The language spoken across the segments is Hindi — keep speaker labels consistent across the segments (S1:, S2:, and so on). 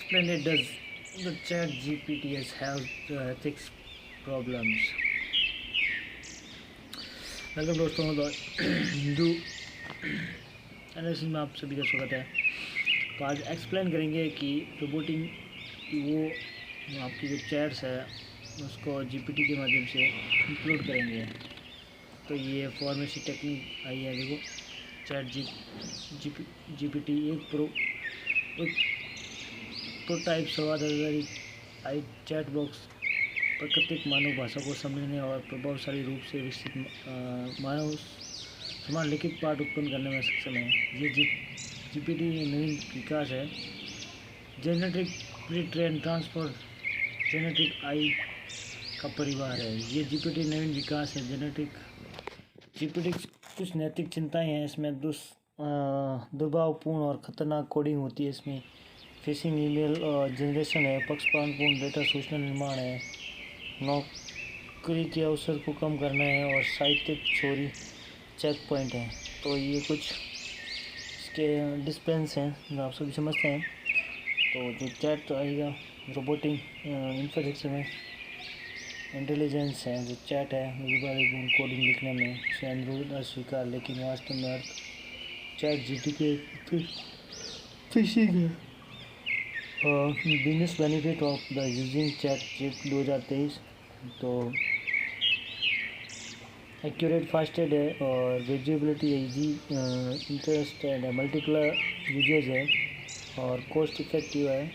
S1: explain it. Does the chat GPT have ethics problems? Welcome दोस्तों, हिंदू एनालिसिस में आप सभी का स्वागत है। तो आज एक्सप्लेन करेंगे कि रोबोटिंग की वो आपकी जो चैट्स है उसको जीपीटी के माध्यम से इंक्लूड करेंगे। तो ये फार्मेसी टेक्निक आई है। देखो, चैट जीपीटी एक प्रोटाइप संवाद आधारित आई चैट बॉक्स प्राकृतिक मानव भाषा को समझने और प्रभावशाली रूप से विकसित मानव समान लिखित पाठ उत्पन्न करने में सक्षम है। ये जीपीटी नवीन विकास है। Genetic pre train transfer genetic AI का परिवार है। ये जीपीटी नवीन विकास है। जीपीटी कुछ नैतिक चिंताएं हैं इसमें। दुर्भावपूर्ण और ख़तरनाक कोडिंग होती है इसमें। फिशिंग ईमेल जनरेशन है। पक्षपातपूर्ण डेटा सूचना निर्माण है। नौकरी के अवसर को कम करना है और साहित्यिक चोरी चेक पॉइंट है। तो ये कुछ इसके डिस्पेंस हैं जो आप सभी समझते हैं। तो जो चैट आएगा रोबोटिक इंफ्रास्ट्रक्चर में इंटेलिजेंस है। जो चैट है गुण कोडिंग लिखने में उसे अनुरोध अस्वीकार, लेकिन वास्तव में अर्थ चैट जीपीटी फिशिंग है। Business benefit of the using chat GPT 2023। तो एक्यूरेट फास्टेड है और विजिबिलिटी इजी इंटरेस्टेड है। मल्टीपल यूजेज है और कॉस्ट इफेक्टिव है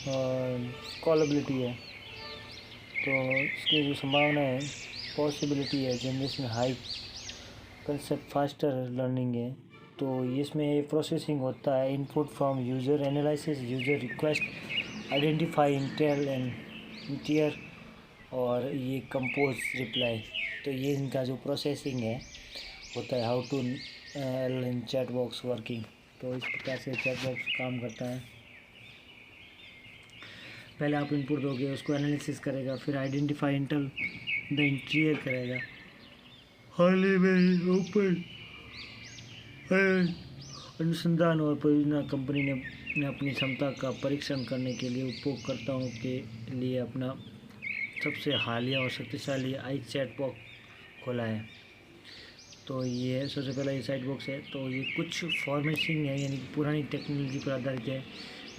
S1: और स्कॉलेबिलिटी है। तो इसकी जो संभावना है पॉसिबिलिटी है generation high concept faster learning है। तो इसमें प्रोसेसिंग होता है। Input from user analysis user request identify Intel and interior और ये कंपोज रिप्लाई। तो ये इनका जो प्रोसेसिंग है होता है। How to in chat box working. तो इस प्रकार से चैट बॉक्स काम करता है। पहले आप इनपुट दोगे, उसको एनालिसिस करेगा, फिर आइडेंटिफाई इंटेल द इंटीरियर करेगा। हाल ही में ओपन अनुसंधान और परियोजना कंपनी ने अपनी क्षमता का परीक्षण करने के लिए उपयोगकर्ताओं के लिए अपना सबसे हालिया और शक्तिशाली आई चैट बॉक्स खोला है। तो ये सबसे पहला ये साइट बॉक्स है। तो ये कुछ फॉर्मेटिंग है, यानी पुरानी टेक्नोलॉजी पर आधारित है।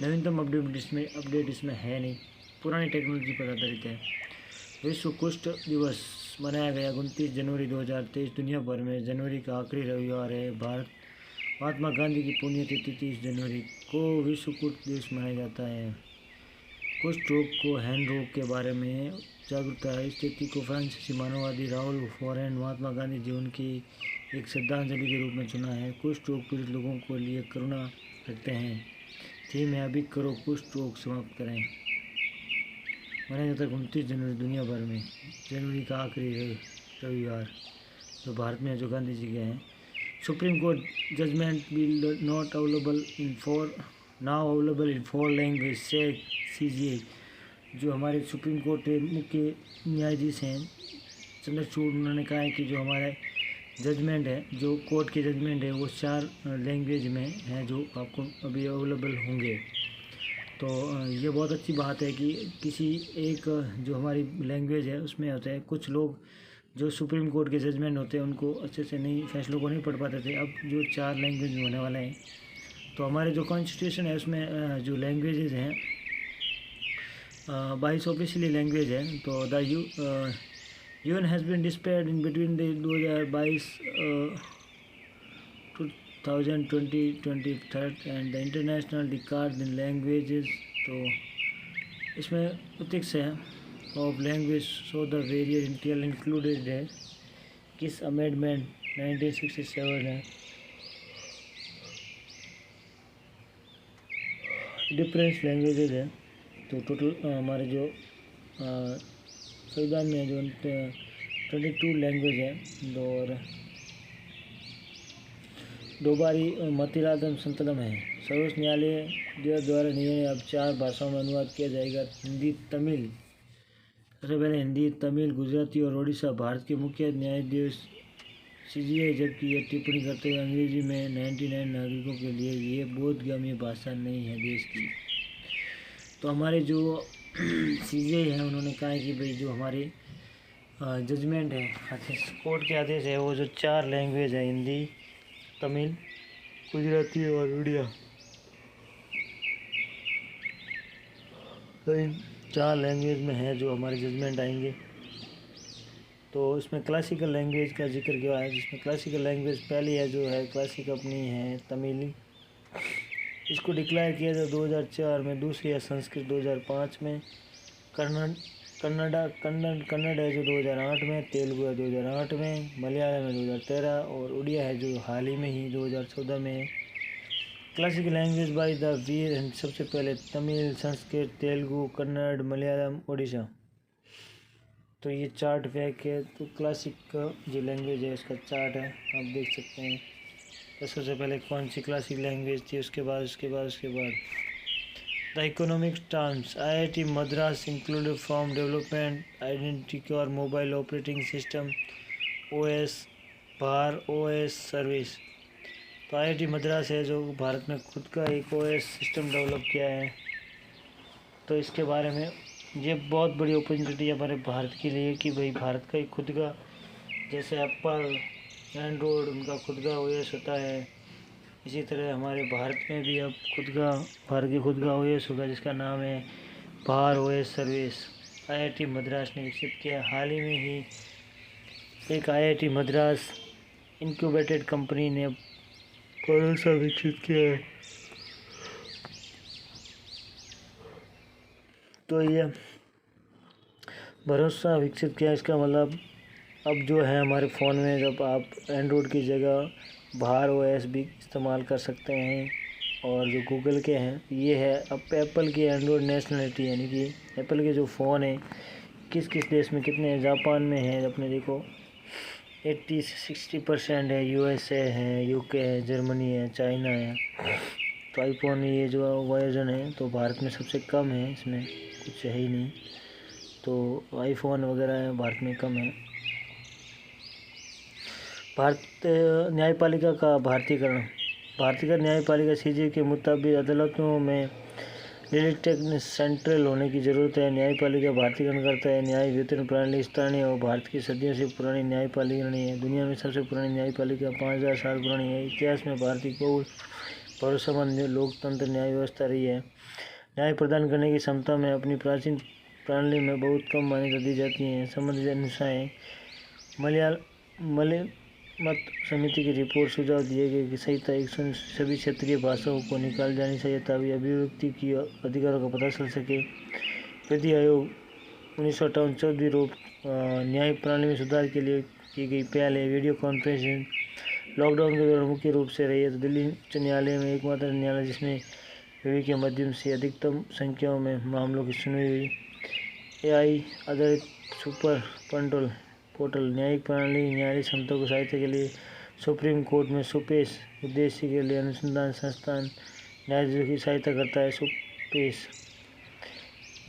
S1: नवीनतम अपडेट इसमें है नहीं, पुरानी टेक्नोलॉजी पर आधारित है। विश्व कुष्ठ दिवस मनाया गया 29 जनवरी 2023 दुनिया भर में। जनवरी का आखिरी रविवार है। महात्मा गांधी की पुण्यतिथि 30 जनवरी को विश्व कुष्ठ दिवस मनाया जाता है। कुष्ठ रोग को हैंड रोग के बारे में जागरूकता है। स्थिति को फ्रांसीसी मानववादी राहुल फॉरेन महात्मा गांधी जी उनकी एक श्रद्धांजलि के रूप में चुना है। कुष्ठ रोग पीड़ित लोगों को लिए करुणा रखते हैं। थीम है अभी करो कुष्ठ रोग समाप्त करें। मनाया जाता है 29 जनवरी दुनिया भर में। जनवरी का आखिरी रविवार जो भारत में जो गांधी जी के हैं। Supreme court judgement bill not available in four language से CJI। जो हमारे सुप्रीम कोर्ट के मुख्य न्यायाधीश हैं चंद्रचूड़, उन्होंने कहा है कि जो हमारे जजमेंट है, जो कोर्ट के जजमेंट है वो 4 लैंग्वेज में है जो आपको अभी अवेलेबल होंगे। तो ये बहुत अच्छी बात है कि किसी एक जो हमारी लैंग्वेज है उसमें होता है। कुछ लोग जो सुप्रीम कोर्ट के जजमेंट होते हैं उनको अच्छे से नहीं फैसलों को नहीं पढ़ पाते थे। अब जो 4 लैंग्वेज में होने वाले हैं। तो हमारे जो कॉन्स्टिट्यूशन है उसमें जो लैंग्वेजेज हैं 22 ऑफिशियली लैंग्वेज है। तो the UN has been despaired in between the 2022 2023 and the international decade in languages. तो इसमें एथिक्स है ऑफ लैंग्वेज सो द वेरियर इंटीरियर इंक्लूडेड है। किस अमेंडमेंट 1967 है। डिफरेंस लैंग्वेजेज है। तो टोटल हमारे जो संविधान में जो 22 लैंग्वेज है। और 2 बारी मतिराधम संतलम है। सर्वोच्च न्यायालय द्वारा निर्णय अब 4 भाषाओं में अनुवाद किया जाएगा। हिंदी तमिल, सबसे पहले हिंदी तमिल गुजराती और ओडिशा। भारत के मुख्य न्यायाधीश CJI जबकि यह टिप्पणी करते हुए अंग्रेजी में 99 नागरिकों के लिए ये बोधगम्य भाषा नहीं है देश की। तो हमारे जो सीजे हैं उन्होंने कहा है कि भाई जो हमारी जजमेंट है आदेश कोर्ट के आदेश है वो जो 4 लैंग्वेज है हिंदी, तमिल, गुजराती और उड़िया, तो इन 4 लैंग्वेज में है जो हमारे जजमेंट आएंगे। तो इसमें क्लासिकल लैंग्वेज का जिक्र किया है, जिसमें क्लासिकल लैंग्वेज पहली है जो है क्लासिक अपनी है तमिल। इसको डिक्लेयर किया था 2004 में, दूसरी है संस्कृत 2005 में, कन्नड़ है जो 2008 में, तेलुगु है 2008 में, मलयालम है 2013 और उड़िया है जो हाल ही में ही 2014 में है। क्लासिकल लैंग्वेज बाय द वीर सबसे पहले तमिल, संस्कृत, तेलुगु, कन्नड़, मलयालम, उड़ीसा। तो ये चार्ट पैक है, तो क्लासिक का जो लैंग्वेज है उसका चार्ट है, आप देख सकते हैं। तो सबसे पहले कौन सी क्लासिक लैंग्वेज थी, उसके बाद the economic terms IIT Madras included from development identity और मोबाइल ऑपरेटिंग सिस्टम OS बार OS सर्विस। तो IIT मद्रास है जो भारत में खुद का एक OS सिस्टम डेवलप किया है। तो इसके बारे में ये बहुत बड़ी अपॉर्चुनिटी है हमारे भारत के लिए कि भाई भारत का एक खुद का, जैसे एप्पल, एंड्रॉयड उनका खुद का OS होता है, इसी तरह हमारे भारत में भी अब भारत की खुद का OS होगा जिसका नाम है बार OS सर्विस। IIT मद्रास ने विकसित किया। हाल ही में ही एक IIT मद्रास इंक्यूबेटेड कंपनी ने भरोसा विकसित किया है। तो ये भरोसा विकसित किया, इसका मतलब अब जो है हमारे फ़ोन में जब आप एंड्रॉयड की जगह बाहर OS भी इस्तेमाल कर सकते हैं। और जो गूगल के हैं ये है अब एप्पल की एंड्रॉयड नेशनलिटी, यानी कि एप्पल के जो फ़ोन हैं किस किस देश में कितने हैं। जापान में है अपने देखो 80-60% है, USA है, UK है, जर्मनी है, चाइना है। तो आईफोन ये जो वर्जन है तो भारत में सबसे कम है, इसमें कुछ है ही नहीं। तो आईफोन वगैरह है भारत में कम है। भारत न्यायपालिका का भारतीयकरण न्यायपालिका CJ के मुताबिक अदालतों में डिलिक्टेड सेंट्रल होने की ज़रूरत है। न्यायपालिका भारतीयकरण करता है। न्याय वितरण प्रणाली स्थानीय और भारत की सदियों से पुरानी न्यायपालिका है। दुनिया में सबसे पुरानी न्यायपालिका 5000 साल पुरानी है। इतिहास में भारतीय बहुत भरोसेमंद लोकतंत्र न्याय व्यवस्था रही है। न्याय प्रदान करने की क्षमता में अपनी प्राचीन प्रणाली में बहुत कम मान्यता दी जाती है। संबंधित अनुसार मलय मत समिति की रिपोर्ट सुझाव दिए गए कि संहिता 100 सभी क्षेत्रीय भाषाओं को निकाल जानी चाहिए ताकि अभिव्यक्ति की अधिकारों का पता चल सके। विधि आयोग 1958 चौथी रोक न्याय प्रणाली में सुधार के लिए की गई पहल है। वीडियो कॉन्फ्रेंसिंग लॉकडाउन के दौरान मुख्य रूप से रही है। तो दिल्ली उच्च न्यायालय में एकमात्र न्यायालय जिसमें वीडियो के माध्यम से अधिकतम संख्याओं में मामलों की सुनवाई हुई। AI आधारित सुपर पोर्टल न्यायिक प्रणाली न्यायालयिक क्षमता को सहायता के लिए सुप्रीम कोर्ट में सुपेश उद्देश्य के लिए अनुसंधान संस्थान न्यायाधीशों की सहायता करता है। सुपेश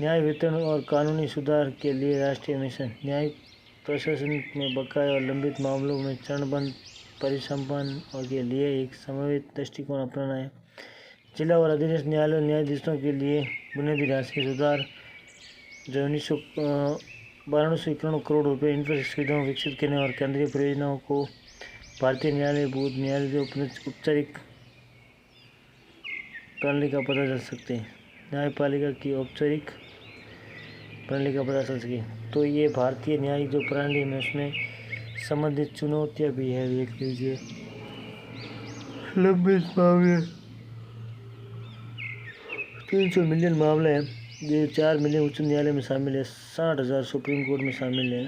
S1: न्याय वितरण और कानूनी सुधार के लिए राष्ट्रीय मिशन न्यायिक प्रशासन में बकाया और लंबित मामलों में चरणबद्ध परिसंपन्न के लिए एक समन्वित दृष्टिकोण अपनाना है। जिला और अधीनस्थ न्यायालयों न्यायाधीशों के लिए बुनियादी ढांचे सुधार जो 1291 करोड़ रुपये इंफ्रास्ट्रक्चर सुविधाओं विकसित करने और केंद्रीय परियोजनाओं को भारतीय न्यायालय बूथ न्यायालय औपचारिक प्रणाली का पता चल सकते हैं। न्यायपालिका की औपचारिक प्रणाली का पता चल सके। तो ये भारतीय न्यायिक जो प्रणाली में उसमें संबंधित चुनौतियाँ भी है। देख लीजिए लंबित मामले 300 मिलियन मामले हैं। ये 4 मिलियन उच्च न्यायालय में शामिल है। 60,000 सुप्रीम कोर्ट में शामिल है।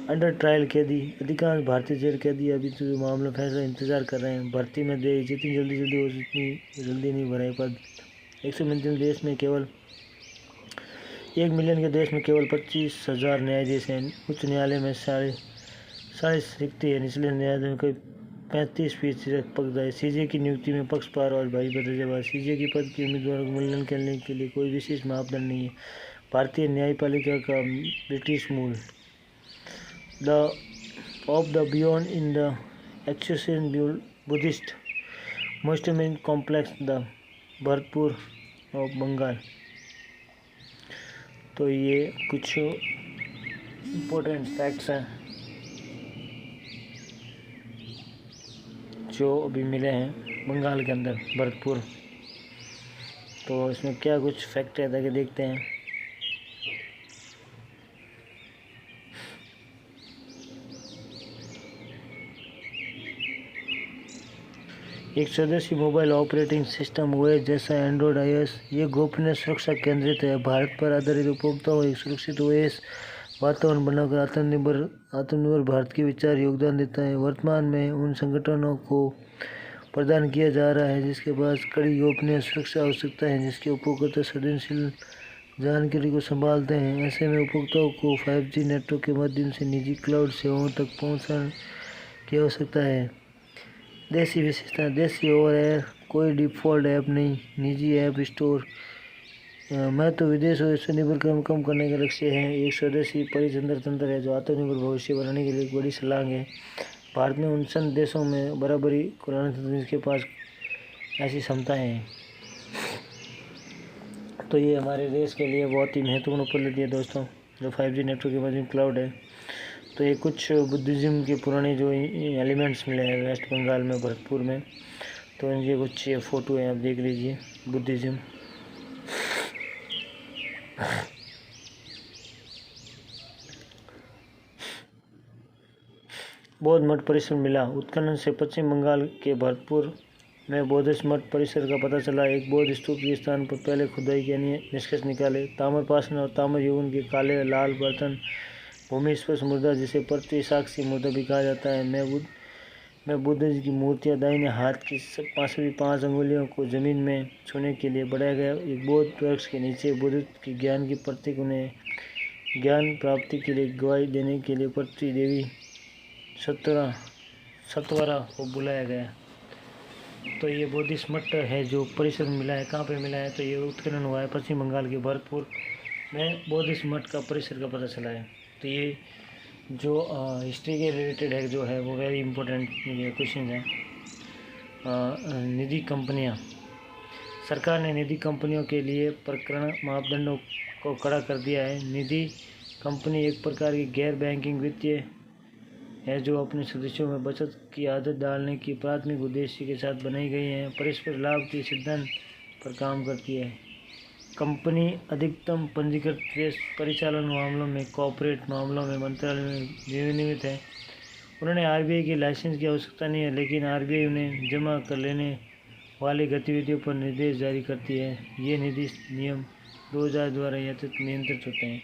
S1: अंडर ट्रायल कैदी अधिकांश भारतीय जेल कैदी अभी तो मामला फैसला इंतजार कर रहे हैं। भर्ती में दे जितनी जल्दी हो उतनी जल्दी नहीं भराए पद। 100 मिलियन देश में केवल 1 मिलियन के देश में केवल 25,000 न्यायाधीश हैं। उच्च न्यायालय में 40 रिक्ति है। निचले न्यायालय में कोई 35% पद है। CJ की नियुक्ति में पक्षपात और भाई दर्जावाद। CJ की पद के उम्मीदवारों को मूल्यांकन करने के लिए कोई विशेष मापदंड नहीं है। भारतीय न्यायपालिका का ब्रिटिश मूल of the beyond in the accession Buddhist मोस्टमेंट complex the Bharatpur of Bengal. तो ये कुछ इम्पोर्टेंट फैक्ट्स हैं जो अभी मिले हैं बंगाल के अंदर भरतपुर। तो इसमें क्या कुछ फैक्ट है ताकि देखते हैं। एक स्वदेशी मोबाइल ऑपरेटिंग सिस्टम ओएस जैसा एंड्रॉयड आईओएस ये गोपनीय सुरक्षा केंद्रित है। भारत पर आधारित उपभोक्ताओं एक सुरक्षित ओएस वातावरण बनाकर आत्मनिर्भर भारत के विचार योगदान देता है। वर्तमान में उन संगठनों को प्रदान किया जा रहा है जिसके पास कड़ी गोपनीय सुरक्षा आवश्यकता है, जिसके उपभोक्ता संवेदनशील जानकारी को संभालते हैं। ऐसे में उपभोक्ताओं को 5G नेटवर्क के माध्यम से निजी क्लाउड सेवाओं तक पहुंचने की आवश्यकता है। देसी विशेषता, देसी ओवर एयर कोई डिफ़ॉल्ट ऐप नहीं, निजी ऐप स्टोर। मैं तो विदेश और स्वनिर्भर कम करने का लक्ष्य है। एक स्वदेशी परितंत्र तंत्र है जो आत्मनिर्भर भविष्य बनाने के लिए एक बड़ी छलांग है। भारत में उन सन देशों में बराबरी कुराना जिसके पास ऐसी क्षमताएँ हैं। तो ये हमारे देश के लिए बहुत ही महत्वपूर्ण उपलब्धि है दोस्तों, जो 5G नेटवर्क के माध्यम क्लाउड है। तो ये कुछ बुद्धिज़्म के पुराने जो एलिमेंट्स मिले हैं वेस्ट बंगाल में भरतपुर में, तो इनके कुछ ये फ़ोटो हैं, आप देख लीजिए। बुद्धिज़्म बौद्ध मठ परिसर मिला। उत्खनन से पश्चिम बंगाल के भरतपुर में बौद्ध मठ परिसर का पता चला। एक बौद्ध स्तूप के स्थान पर पहले खुदाई के निष्कर्ष निकाले। ताम्रपाषाण और ताम्र युगन के काले लाल बर्तन, भूमि स्पर्श मुद्रा जिसे पृथ्वी साक्षी मुद्रा भी कहा जाता है, में बुद्ध जी की मूर्तियाँ दाहिने हाथ की पांचवी 5 अंगुलियों को जमीन में छूने के लिए बढ़ाया गया। एक बौद्ध वृक्ष के नीचे बुद्ध के ज्ञान की प्रतीक, उन्हें ज्ञान प्राप्ति के लिए गवाही देने के लिए पृथ्वी देवी सत्वरा को बुलाया गया। तो ये बौद्धिस्ट मठ है जो परिसर में मिला है। कहाँ पे मिला है? तो ये उत्खनन हुआ है पश्चिम बंगाल के भरतपुर में बौद्धिस्ट मठ का परिसर का पता चला है। तो ये जो हिस्ट्री के रिलेटेड है जो है वो वेरी इंपॉर्टेंट क्वेश्चन है। निधि कंपनियां, सरकार ने निधि कंपनियों के लिए प्रकरण मापदंडों को कड़ा कर दिया है। निधि कंपनी एक प्रकार की गैर बैंकिंग वित्तीय है जो अपने सदस्यों में बचत की आदत डालने की प्राथमिक उद्देश्य के साथ बनाई गई है। परस्पर लाभ के सिद्धांत पर काम करती है। कंपनी अधिकतम पंजीकृत परिचालन मामलों में, कॉर्पोरेट मामलों में मंत्रालय में विनियमित है। उन्होंने आरबीआई के लाइसेंस की आवश्यकता नहीं है, लेकिन आरबीआई उन्हें जमा कर लेने वाली गतिविधियों पर निर्देश जारी करती है। ये निधि नियम 2000 द्वारा नियंत्रित होते हैं।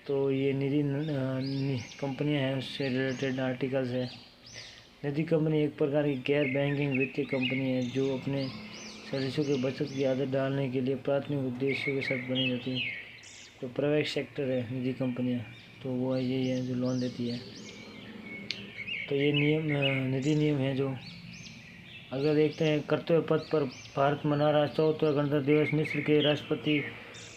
S1: तो ये निधि कंपनियां हैं, उससे रिलेटेड आर्टिकल्स है। निधि कंपनी एक प्रकार की गैर बैंकिंग वित्तीय कंपनी है जो अपने सदस्यों के बचत की आदत डालने के लिए प्राथमिक उद्देश्यों के साथ बनी जाती है। तो प्राइवेट सेक्टर है निधि कंपनियां, तो वो यही है जो लोन देती है। तो ये नियम निधि नियम है जो अगर देखते हैं। कर्तव्य पथ पर भारत मना रहा 74वां गणतंत्र दिवस। मिस्र के राष्ट्रपति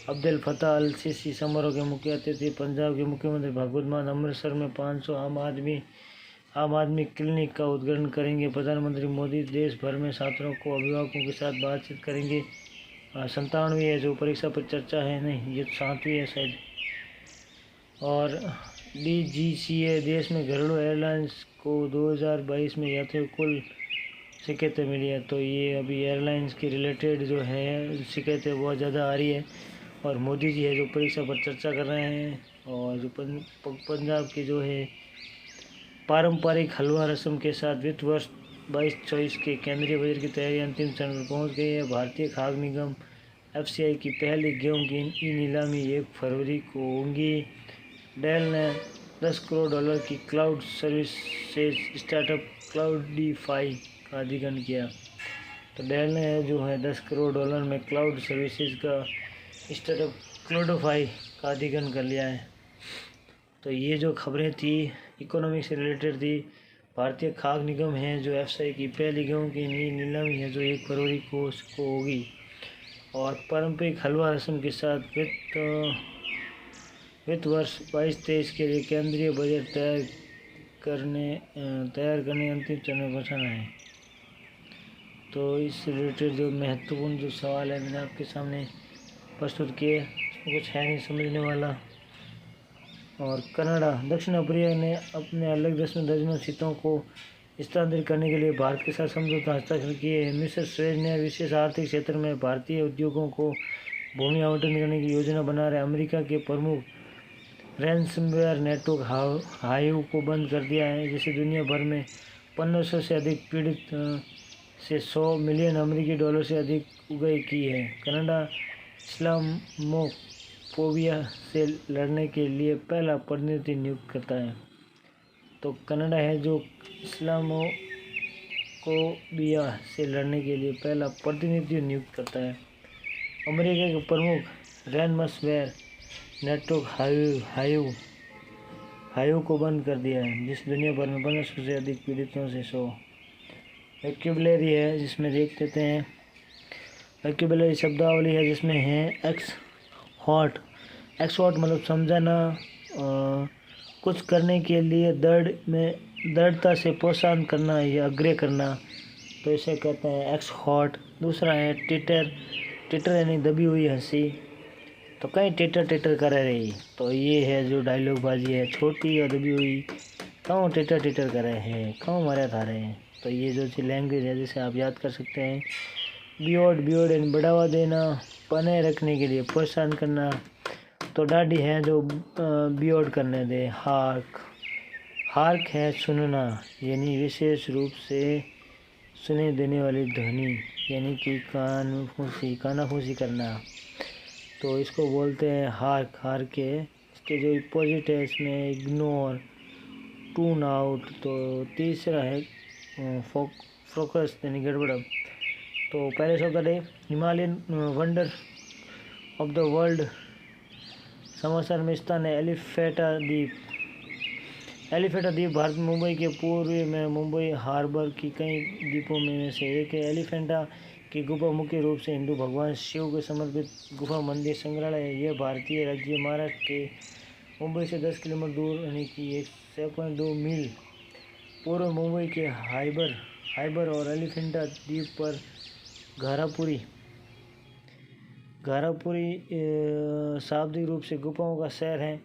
S1: अब्देल फत्ताह अल सीसी समारोह के मुख्य अतिथि। पंजाब के मुख्यमंत्री भगवंत मान अमृतसर में 500 आम आदमी क्लिनिक का उद्घाटन करेंगे। प्रधानमंत्री मोदी देश भर में छात्रों को अभिभावकों के साथ बातचीत करेंगे। 97वीं है जो परीक्षा पर चर्चा है, नहीं ये 7वीं है शायद। और DGCA देश में घरेलू एयरलाइंस को 2022 में यात्रियों कुल शिकायतें मिली है। तो ये अभी एयरलाइंस के रिलेटेड जो है शिकायतें बहुत ज़्यादा आ रही है। और मोदी जी है जो परीक्षा पर चर्चा कर रहे हैं। और जो पंजाब के जो है पारंपरिक हलवा रस्म के साथ वित्त वर्ष 22-24 के केंद्रीय बजट की तैयारी अंतिम चरण में पहुंच गई है। भारतीय खाद्य निगम FCI की पहली गेहूं की ई नीलामी 1 फरवरी को होगी। डेल ने $10 करोड़ की क्लाउड सर्विसेज स्टार्टअप क्लाउडीफाई का अधिग्रहण किया। तो डेल ने जो है $10 करोड़ में क्लाउड सर्विसेज का स्टार्टअप क्लाउडीफाई का अधिग्रहण कर लिया है। तो ये जो खबरें थी इकोनॉमी से रिलेटेड थी। भारतीय खाद्य निगम है जो FCI की पहली गेहूं की नीलामी है जो 1 फरवरी को होगी। और पारंपरिक हलवा रस्म के साथ वित्त वर्ष 22-23 के लिए केंद्रीय बजट तैयार करने अंतिम चरण में पहुंचाना है। तो इस रिलेटेड जो महत्वपूर्ण जो सवाल है मैंने आपके सामने प्रस्तुत किए। कुछ है नहीं समझने वाला। और कनाडा, दक्षिण अफ्रीका ने अपने अलग देश में दर्जनों सीटों को स्थानांतरित करने के लिए भारत के साथ समझौता हस्ताक्षर किए हैं। मिस्टर स्वराज ने विशेष आर्थिक क्षेत्र में भारतीय उद्योगों को भूमि आवंटन करने की योजना बना रहे। अमेरिका के प्रमुख रैनसमवेयर नेटवर्क हाइव को बंद कर दिया है, जिसे दुनिया भर में 1500 से अधिक पीड़ित से $100 मिलियन अमेरिकी डॉलर से अधिक उगाही की है। कनाडा इस्लामोफोबिया से लड़ने के लिए पहला प्रतिनिधि नियुक्त करता है। तो कनाडा है जो इस्लामोफोबिया से लड़ने के लिए पहला प्रतिनिधि नियुक्त करता है। अमेरिका के प्रमुख रैनसमवेयर नेटवर्क हाइव को बंद कर दिया है, जिस दुनिया भर में 1500 से अधिक पीड़ितों से 100 वोकैबुलरी है, जिसमें देख लेते हैं। वोकैबुलरी शब्दावली है जिसमें है एक्स हॉट मतलब समझाना, कुछ करने के लिए दृढ़ता से प्रोत्साहन करना या आग्रह करना, तो इसे कहते हैं एक्स हॉट। दूसरा है टिटर यानी दबी हुई हंसी, तो कहीं टिटर कर रही, तो ये है जो डायलॉग बाजी है, छोटी और दबी हुई कहूँ टिटर कर रहे हैं, कहूँ मारा था रहे हैं। तो ये जो लैंग्वेज है जिसे आप याद कर सकते हैं। बियॉर्ड यानी बढ़ावा देना, बनाए रखने के लिए प्रोत्साहन करना, तो दाढ़ी है जो बियॉर्ड करने दे। हार्क है सुनना, यानी विशेष रूप से सुने देने वाली ध्वनि, यानी कि कानाफूसी करना, तो इसको बोलते हैं हार्क के। इसके जो अपोजिट है इसमें इग्नोर, टून आउट। तो तीसरा है फोकस यानी गड़बड़। तो पहले शब्द है Himalayan wonder of the world, समाचार में स्थान है एलिफेंटा द्वीप भारत में मुंबई के पूर्व में मुंबई हार्बर की कई द्वीपों में से एक है। एलिफेंटा की गुफा मुख्य रूप से हिंदू भगवान शिव को समर्पित गुफा मंदिर संग्रहालय है। यह भारतीय राज्य महाराष्ट्र के मुंबई से 10 किलोमीटर दूर यानी कि 6.2 मील पूर्व मुंबई के हाइबर और एलिफेंटा द्वीप पर घारापुरी शाब्दिक रूप से गुफाओं का शहर है।